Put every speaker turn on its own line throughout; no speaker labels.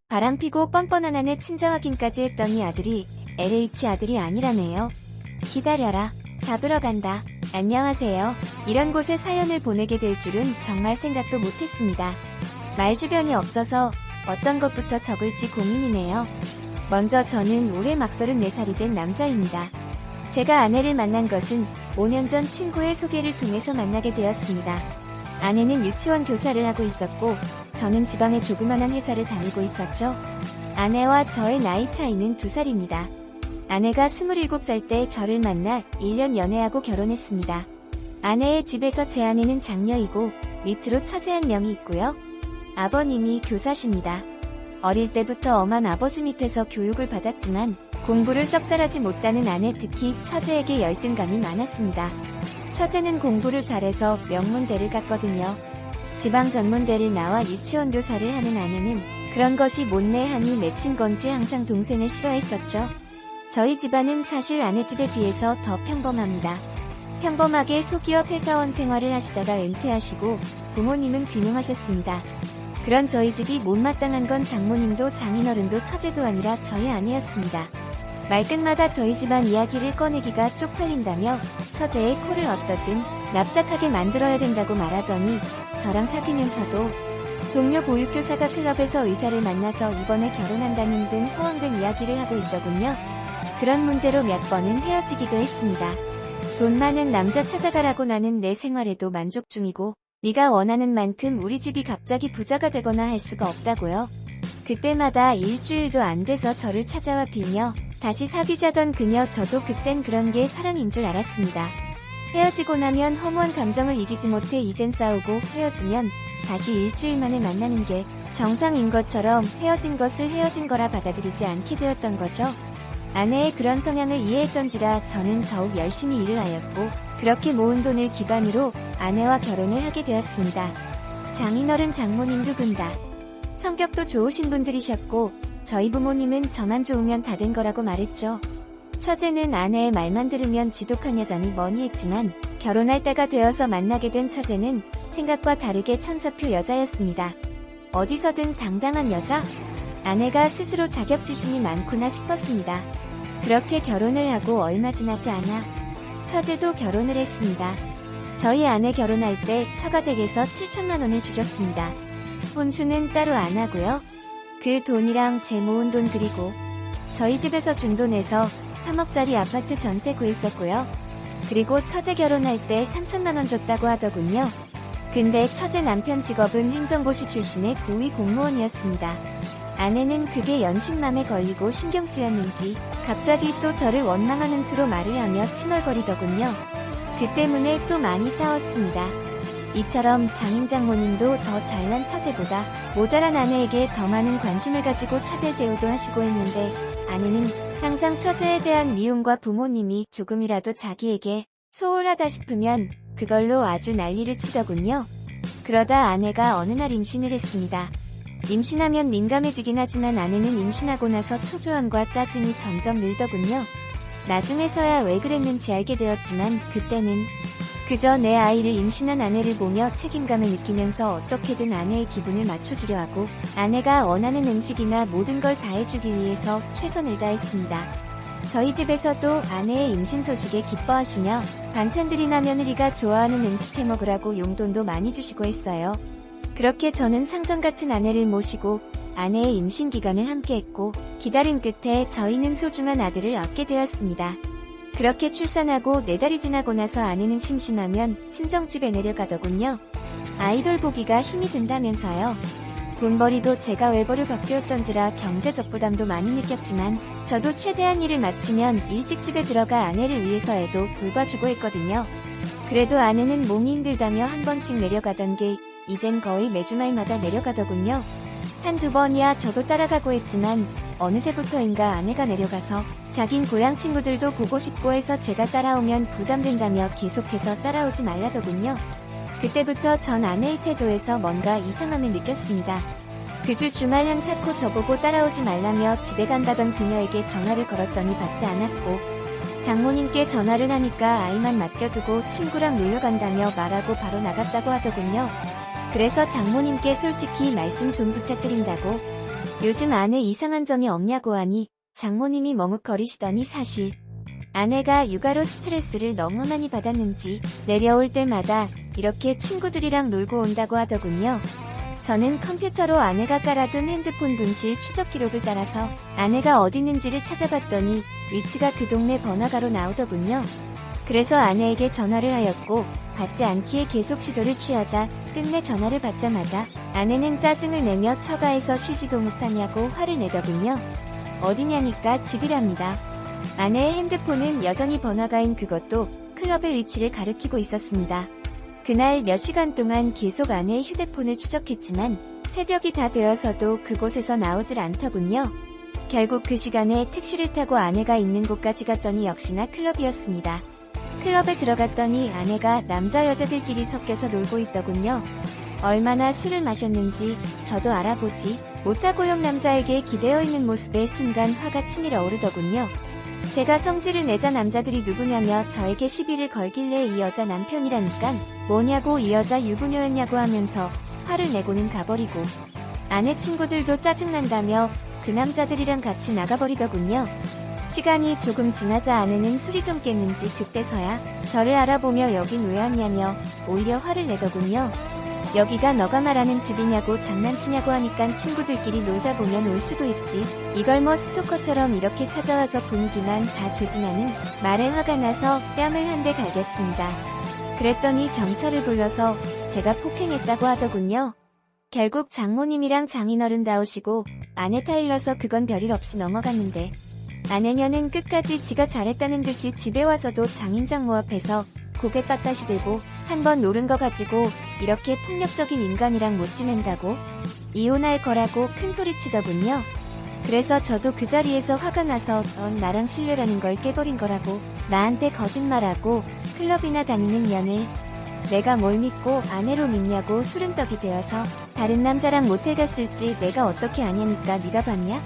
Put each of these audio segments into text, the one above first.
바람피고 뻔뻔한 아내 친자 확인까지 했더니 아들이 LH 아들이 아니라네요. 기다려라. 잡으러 간다. 안녕하세요. 이런 곳에 사연을 보내게 될 줄은 정말 생각도 못했습니다. 말 주변이 없어서 어떤 것부터 적을지 고민이네요. 먼저 저는 올해 막 34살이 된 남자입니다. 제가 아내를 만난 것은 5년 전 친구의 소개를 통해서 만나게 되었습니다. 아내는 유치원 교사를 하고 있었고 저는 지방의 조그만한 회사를 다니고 있었죠. 아내와 저의 나이 차이는 2살입니다. 아내가 27살 때 저를 만나 1년 연애하고 결혼했습니다. 아내의 집에서 제 아내는 장녀이고 밑으로 처제 한 명이 있고요. 아버님이 교사십니다. 어릴 때부터 엄한 아버지 밑에서 교육을 받았지만 공부를 썩 잘하지 못하는 아내, 특히 처제에게 열등감이 많았습니다. 처제는 공부를 잘해서 명문대를 갔거든요. 지방 전문대를 나와 유치원 교사를 하는 아내는 그런 것이 못내하니 맺힌 건지 항상 동생을 싫어했었죠. 저희 집안은 사실 아내 집에 비해서 더 평범합니다. 평범하게 소기업 회사원 생활을 하시다가 은퇴하시고 부모님은 귀농하셨습니다. 그런 저희 집이 못마땅한 건 장모님도 장인어른도 처제도 아니라 저희 아내였습니다. 말끝마다 저희 집안 이야기를 꺼내기가 쪽팔린다며 처제의 코를 어떻든 납작하게 만들어야 된다고 말하더니 저랑 사귀면서도 동료 보육교사가 클럽에서 의사를 만나서 이번에 결혼한다는 등 허황된 이야기를 하고 있더군요. 그런 문제로 몇 번은 헤어지기도 했습니다. 돈 많은 남자 찾아가라고 나는 내 생활에도 만족 중이고 네가 원하는 만큼 우리 집이 갑자기 부자가 되거나 할 수가 없다고요. 그때마다 일주일도 안 돼서 저를 찾아와 빌며 다시 사귀자던 그녀, 저도 그땐 그런 게 사랑인 줄 알았습니다. 헤어지고 나면 허무한 감정을 이기지 못해 이젠 싸우고 헤어지면 다시 일주일 만에 만나는 게 정상인 것처럼 헤어진 것을 헤어진 거라 받아들이지 않게 되었던 거죠. 아내의 그런 성향을 이해했던지라 저는 더욱 열심히 일을 하였고 그렇게 모은 돈을 기반으로 아내와 결혼을 하게 되었습니다. 장인어른 장모님 두 분 다 성격도 좋으신 분들이셨고 저희 부모님은 저만 좋으면 다 된 거라고 말했죠. 처제는 아내의 말만 들으면 지독한 여자니 뭐니 했지만 결혼할 때가 되어서 만나게 된 처제는 생각과 다르게 천사표 여자였습니다. 어디서든 당당한 여자? 아내가 스스로 자격지심이 많구나 싶었습니다. 그렇게 결혼을 하고 얼마 지나지 않아 처제도 결혼을 했습니다. 저희 아내 결혼할 때 처가댁에서 7천만 원을 주셨습니다. 혼수는 따로 안 하고요. 그 돈이랑 제 모은 돈 그리고 저희 집에서 준 돈에서 3억짜리 아파트 전세 구했었고요. 그리고 처제 결혼할 때 3천만 원 줬다고 하더군요. 근데 처제 남편 직업은 행정고시 출신의 고위 공무원이었습니다. 아내는 그게 연신맘에 걸리고 신경 쓰였는지 갑자기 또 저를 원망하는 투로 말을 하며 칭얼거리더군요. 그 때문에 또 많이 싸웠습니다. 이처럼 장인 장모님도 더 잘난 처제보다 모자란 아내에게 더 많은 관심을 가지고 차별 대우도 하시고 했는데 아내는 항상 처제에 대한 미움과 부모님이 조금이라도 자기에게 소홀하다 싶으면 그걸로 아주 난리를 치더군요. 그러다 아내가 어느 날 임신을 했습니다. 임신하면 민감해지긴 하지만 아내는 임신하고 나서 초조함과 짜증이 점점 늘더군요. 나중에서야 왜 그랬는지 알게 되었지만 그때는 그저 내 아이를 임신한 아내를 보며 책임감을 느끼면서 어떻게든 아내의 기분을 맞춰주려 하고 아내가 원하는 음식이나 모든 걸 다 해주기 위해서 최선을 다했습니다. 저희 집에서도 아내의 임신 소식에 기뻐하시며 반찬들이나 며느리가 좋아하는 음식 해먹으라고 용돈도 많이 주시고 했어요. 그렇게 저는 상전 같은 아내를 모시고 아내의 임신 기간을 함께했고 기다림 끝에 저희는 소중한 아들을 얻게 되었습니다. 그렇게 출산하고 4달이 지나고 나서 아내는 심심하면 친정집에 내려가더군요. 아이돌 보기가 힘이 든다면서요. 돈벌이도 제가 외벌을 바뀌었던지라 경제적 부담도 많이 느꼈지만 저도 최대한 일을 마치면 일찍 집에 들어가 아내를 위해서라도 돌봐주고 했거든요. 그래도 아내는 몸이 힘들다며 한 번씩 내려가던 게 이젠 거의 매주 말마다 내려가더군요. 한두 번이야 저도 따라가고 했지만 어느새부터인가 아내가 내려가서 자긴 고향 친구들도 보고 싶고 해서 제가 따라오면 부담된다며 계속해서 따라오지 말라더군요. 그때부터 전 아내의 태도에서 뭔가 이상함을 느꼈습니다. 그 주 주말 행사코 저보고 따라오지 말라며 집에 간다던 그녀에게 전화를 걸었더니 받지 않았고 장모님께 전화를 하니까 아이만 맡겨두고 친구랑 놀러간다며 말하고 바로 나갔다고 하더군요. 그래서 장모님께 솔직히 말씀 좀 부탁드린다고. 요즘 아내 이상한 점이 없냐고 하니 장모님이 머뭇거리시더니 사실 아내가 육아로 스트레스를 너무 많이 받았는지 내려올 때마다 이렇게 친구들이랑 놀고 온다고 하더군요. 저는 컴퓨터로 아내가 깔아둔 핸드폰 분실 추적 기록을 따라서 아내가 어디 있는지를 찾아봤더니 위치가 그 동네 번화가로 나오더군요. 그래서 아내에게 전화를 하였고 받지 않기에 계속 시도를 취하자 끝내 전화를 받자마자 아내는 짜증을 내며 처가에서 쉬지도 못하냐고 화를 내더군요. 어디냐니까 집이랍니다. 아내의 핸드폰은 여전히 번화가인 그것도 클럽의 위치를 가리키고 있었습니다. 그날 몇 시간 동안 계속 아내의 휴대폰을 추적했지만 새벽이 다 되어서도 그곳에서 나오질 않더군요. 결국 그 시간에 택시를 타고 아내가 있는 곳까지 갔더니 역시나 클럽이었습니다. 클럽에 들어갔더니 아내가 남자 여자들끼리 섞여서 놀고 있더군요. 얼마나 술을 마셨는지 저도 알아보지 못하고용 남자에게 기대어 있는 모습에 순간 화가 치밀어 오르더군요. 제가 성질을 내자 남자들이 누구냐며 저에게 시비를 걸길래 이 여자 남편이라니깐 뭐냐고 이 여자 유부녀였냐고 하면서 화를 내고는 가버리고 아내 친구들도 짜증난다며 그 남자들이랑 같이 나가버리더군요. 시간이 조금 지나자 아내는 술이 좀 깼는지 그때서야 저를 알아보며 여긴 왜 왔냐며 오히려 화를 내더군요. 여기가 너가 말하는 집이냐고 장난치냐고 하니깐 친구들끼리 놀다 보면 올 수도 있지. 이걸 뭐 스토커처럼 이렇게 찾아와서 분위기만 다 조진하는 말에 화가 나서 뺨을 한 대 갈겼습니다. 그랬더니 경찰을 불러서 제가 폭행했다고 하더군요. 결국 장모님이랑 장인어른 나오시고 아내 타일러서 그건 별일 없이 넘어갔는데 아내녀는 끝까지 지가 잘했다는 듯이 집에 와서도 장인장모 앞에서 고개 빳빳이 들고 한 번 노른 거 가지고 이렇게 폭력적인 인간이랑 못 지낸다고 이혼할 거라고 큰소리치더군요. 그래서 저도 그 자리에서 화가 나서 넌 나랑 신뢰라는 걸 깨버린 거라고 나한테 거짓말하고 클럽이나 다니는 년을 내가 뭘 믿고 아내로 믿냐고 수른떡이 되어서 다른 남자랑 모텔 갔을지 내가 어떻게 아냐니까 네가 봤냐?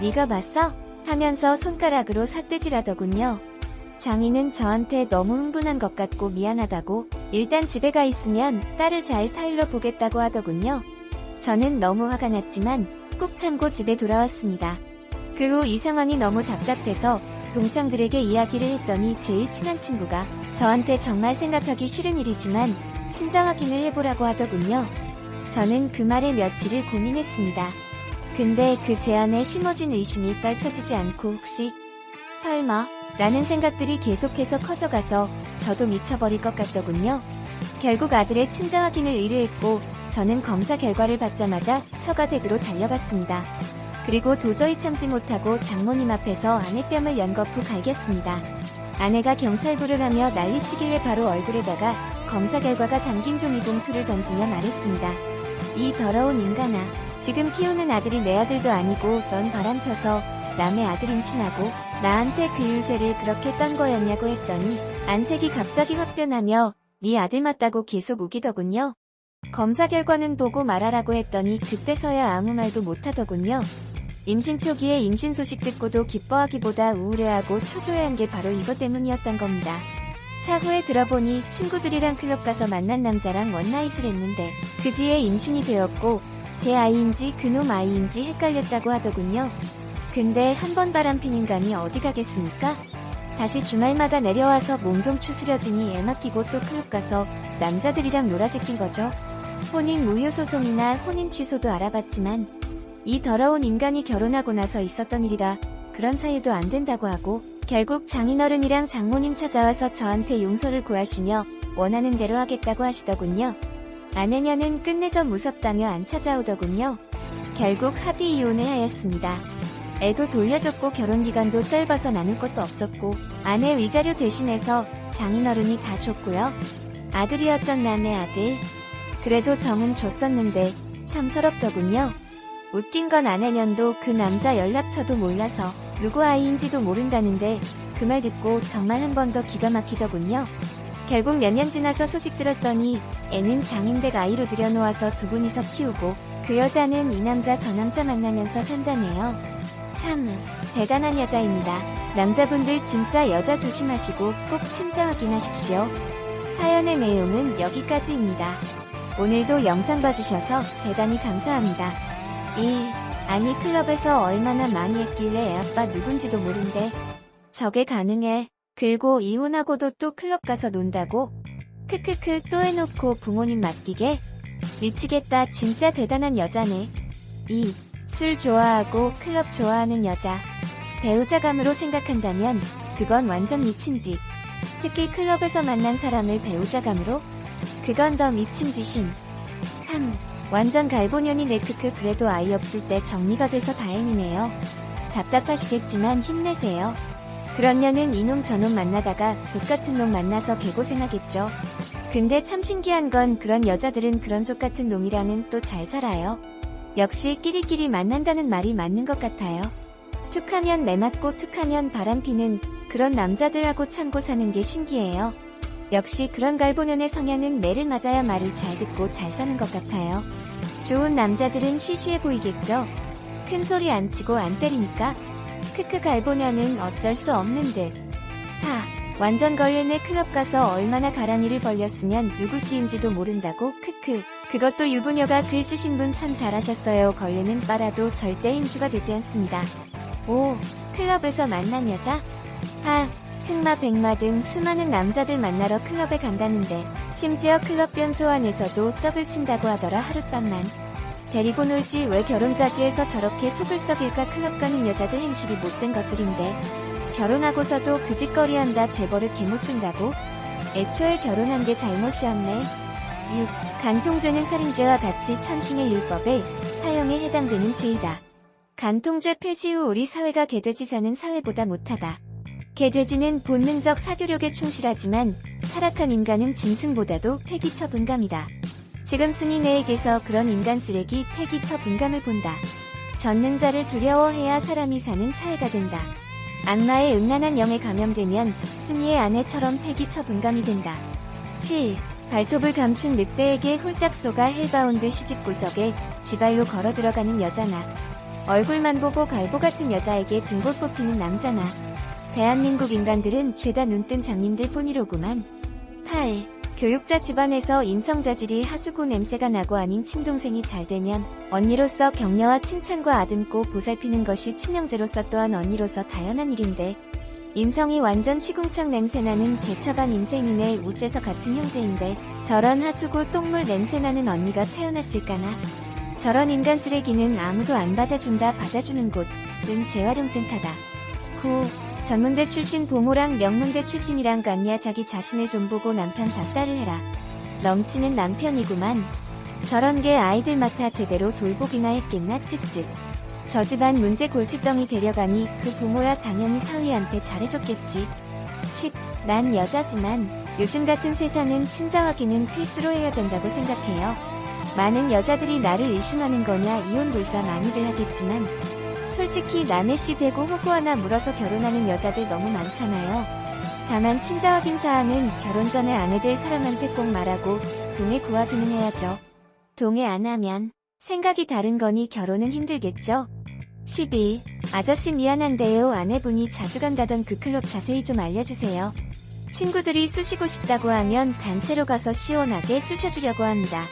네가 봤어? 하면서 손가락으로 삿대질하더군요. 장인은 저한테 너무 흥분한 것 같고 미안하다고 일단 집에 가 있으면 딸을 잘 타일러 보겠다고 하더군요. 저는 너무 화가 났지만 꾹 참고 집에 돌아왔습니다. 그 후 이 상황이 너무 답답해서 동창들에게 이야기를 했더니 제일 친한 친구가 저한테 정말 생각하기 싫은 일이지만 친정 확인을 해보라고 하더군요. 저는 그 말에 며칠을 고민했습니다. 근데 그 제안에 심어진 의심이 떨쳐지지 않고 혹시 설마 라는 생각들이 계속해서 커져가서 저도 미쳐버릴 것 같더군요. 결국 아들의 친정 확인을 의뢰했고 저는 검사 결과를 받자마자 처가댁으로 달려갔습니다. 그리고 도저히 참지 못하고 장모님 앞에서 아내 뺨을 연거푸 갈겼습니다. 아내가 경찰 부르라며 난리치길래 바로 얼굴에다가 검사 결과가 담긴 종이봉투를 던지며 말했습니다. 이 더러운 인간아, 지금 키우는 아들이 내 아들도 아니고 넌 바람펴서 남의 아들 임신하고 나한테 그 유세를 그렇게 떤 거였냐고 했더니 안색이 갑자기 확 변하며 네 아들 맞다고 계속 우기더군요. 검사 결과는 보고 말하라고 했더니 그때서야 아무 말도 못하더군요. 임신 초기에 임신 소식 듣고도 기뻐하기보다 우울해하고 초조해한 게 바로 이것 때문이었던 겁니다. 차후에 들어보니 친구들이랑 클럽 가서 만난 남자랑 원나잇을 했는데 그 뒤에 임신이 되었고 제 아이인지 그놈 아이인지 헷갈렸다고 하더군요. 근데 한 번 바람핀 인간이 어디 가겠습니까? 다시 주말마다 내려와서 몸 좀 추스려지니 애 맡기고 또 클럽 가서 남자들이랑 놀아제낀 거죠. 혼인 무효 소송이나 혼인 취소도 알아봤지만 이 더러운 인간이 결혼하고 나서 있었던 일이라 그런 사유도 안 된다고 하고 결국 장인어른이랑 장모님 찾아와서 저한테 용서를 구하시며 원하는 대로 하겠다고 하시더군요. 아내녀는 끝내서 무섭다며 안 찾아오더군요. 결국 합의 이혼을 하였습니다. 애도 돌려줬고 결혼기간도 짧아서 나눌 것도 없었고 아내 위자료 대신해서 장인어른이 다 줬고요. 아들이었던 남의 아들. 그래도 정은 줬었는데 참 서럽더군요. 웃긴 건 아내년도 그 남자 연락처도 몰라서 누구 아이인지도 모른다는데 그 말 듣고 정말 한 번 더 기가 막히더군요. 결국 몇 년 지나서 소식 들었더니 애는 장인댁 아이로 들여놓아서 두 분이서 키우고 그 여자는 이 남자 저 남자 만나면서 산다네요. 참 대단한 여자입니다. 남자분들 진짜 여자 조심하시고 꼭 친자 확인하십시오. 사연의 내용은 여기까지입니다. 오늘도 영상 봐주셔서 대단히 감사합니다. 1. 아니 클럽에서 얼마나 많이 했길래 애아빠 누군지도 모른대. 저게 가능해. 그리고 이혼하고도 또 클럽 가서 논다고? 크크크 또 해놓고 부모님 맡기게? 미치겠다. 진짜 대단한 여자네. 2. 술 좋아하고 클럽 좋아하는 여자. 배우자감으로 생각한다면 그건 완전 미친 짓. 특히 클럽에서 만난 사람을 배우자감으로? 그건 더 미친 짓임. 3. 완전 갈보년이네. 크크 그래도 아이 없을 때 정리가 돼서 다행이네요. 답답하시겠지만 힘내세요. 그런 년은 이놈 저놈 만나다가 족같은 놈 만나서 개고생하겠죠. 근데 참 신기한 건 그런 여자들은 그런 족같은 놈이랑은 또 잘 살아요. 역시 끼리끼리 만난다는 말이 맞는 것 같아요. 툭하면 매 맞고 툭하면 바람 피는 그런 남자들하고 참고 사는 게 신기해요. 역시 그런 갈보년의 성향은 매를 맞아야 말을 잘 듣고 잘 사는 것 같아요. 좋은 남자들은 시시해 보이겠죠. 큰 소리 안 치고 안 때리니까. 크크 갈보년은 어쩔 수 없는 듯. 4. 완전 걸레네. 클럽 가서 얼마나 가랑이를 벌렸으면 누구 씨인지도 모른다고. 크크. 그것도 유부녀가 글 쓰신 분 참 잘하셨어요. 걸레는 빨아도 절대 행주가 되지 않습니다. 5. 클럽에서 만난 여자? 하. 흑마 백마 등 수많은 남자들 만나러 클럽에 간다는데 심지어 클럽 변소 안에서도 떡을 친다고 하더라. 하룻밤만 데리고 놀지 왜 결혼까지 해서 저렇게 속을 썩일까. 클럽 가는 여자들 행실이 못된 것들인데 결혼하고서도 그 짓거리 한다. 재벌을 개못 준다고? 애초에 결혼한 게 잘못이었네. 6. 간통죄는 살인죄와 같이 천심의 율법에 사형에 해당되는 죄이다. 간통죄 폐지 후 우리 사회가 개돼지 사는 사회보다 못하다. 개돼지는 본능적 사교력에 충실하지만 타락한 인간은 짐승보다도 폐기처분감이다. 지금 승인회에게서 그런 인간 쓰레기 폐기처분감을 본다. 전능자를 두려워해야 사람이 사는 사회가 된다. 악마의 음란한 영에 감염되면 승희의 아내처럼 폐기처분감이 된다. 7. 발톱을 감춘 늑대에게 홀딱 속아 헬바운드 시집 구석에 지발로 걸어 들어가는 여자나 얼굴만 보고 갈보 같은 여자에게 등골 뽑히는 남자나 대한민국 인간들은 죄다 눈뜬 장님들 뿐이로구만. 8. 교육자 집안에서 인성자질이 하수구 냄새가 나고 아닌 친동생이 잘되면 언니로서 격려와 칭찬과 아듬고 보살피는 것이 친형제로서 또한 언니로서 당연한 일인데 인성이 완전 시궁창 냄새나는 개차반 인생이네. 우째서 같은 형제인데 저런 하수구 똥물 냄새나는 언니가 태어났을까나. 저런 인간 쓰레기는 아무도 안 받아준다. 받아주는 곳은 재활용센터다. 9. 전문대 출신 보모랑 명문대 출신이랑 같냐. 자기 자신을 좀 보고 남편 닥달을 해라. 넘치는 남편이구만. 저런 게 아이들 맡아 제대로 돌보기나 했겠나. 찝찝. 저 집안 문제 골칫덩이 데려가니 그 부모야 당연히 사위한테 잘해줬겠지. 10. 난 여자지만 요즘 같은 세상은 친자 확인은 필수로 해야 된다고 생각해요. 많은 여자들이 나를 의심하는 거냐. 이혼 불사 많이들 하겠지만 솔직히 남의 씨 대고 호구 하나 물어서 결혼하는 여자들 너무 많잖아요. 다만 친자 확인 사항은 결혼 전에 아내들 사람한테 꼭 말하고 동의 구하기는 해야죠. 동의 안 하면 생각이 다른 거니 결혼은 힘들겠죠. 12. 아저씨 미안한데요. 아내분이 자주 간다던 그 클럽 자세히 좀 알려주세요. 친구들이 쑤시고 싶다고 하면 단체로 가서 시원하게 쑤셔주려고 합니다.